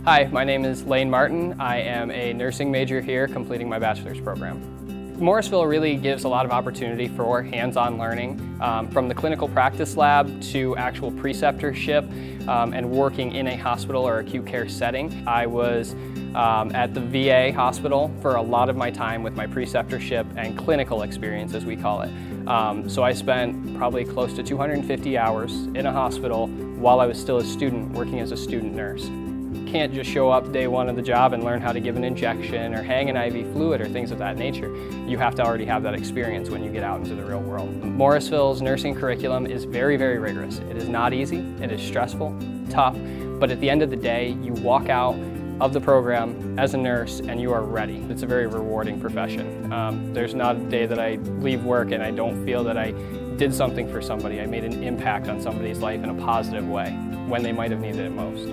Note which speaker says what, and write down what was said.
Speaker 1: Hi, my name is Layne Martin. I am a nursing major here completing my bachelor's program. Morrisville really gives a lot of opportunity for hands-on learning, from the clinical practice lab to actual preceptorship and working in a hospital or acute care setting. I was at the VA hospital for a lot of my time with my preceptorship and clinical experience, as we call it. So I spent probably close to 250 hours in a hospital while I was still a student, working as a student nurse. You can't just show up day one of the job and learn how to give an injection or hang an IV fluid or things of that nature. You have to already have that experience when you get out into the real world. Morrisville's nursing curriculum is very, very rigorous. It is not easy, it is stressful, tough, but at the end of the day, you walk out of the program as a nurse and you are ready. It's a very rewarding profession. There's not a day that I leave work and I don't feel that I did something for somebody. I made an impact on somebody's life in a positive way when they might have needed it most.